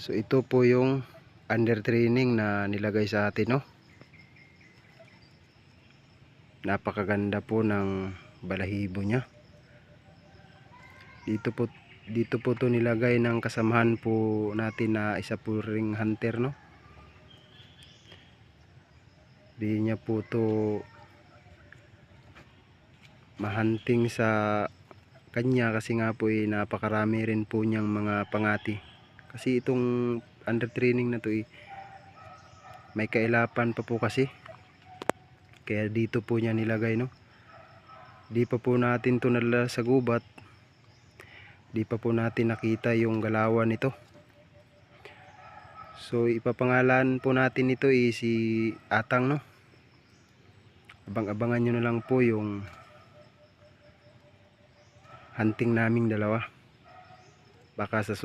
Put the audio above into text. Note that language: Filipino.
So ito po yung under training na nilagay sa atin, no? Napakaganda po ng balahibo niya. Dito po to nilagay ng kasamahan po natin na isa po ring hunter, no? Di niya po to mahunting sa kanya kasi nga po napakarami rin po niyang mga pangati. Kasi itong under training na to may kailapan pa po kasi. Kaya dito po niya nilagay, no? Di pa po natin to nalala sa gubat. Di pa po natin nakita yung galawan nito. So ipapangalan po natin ito si Atang, no? Abang-abangan nyo na lang po yung hunting naming dalawa. Baka sa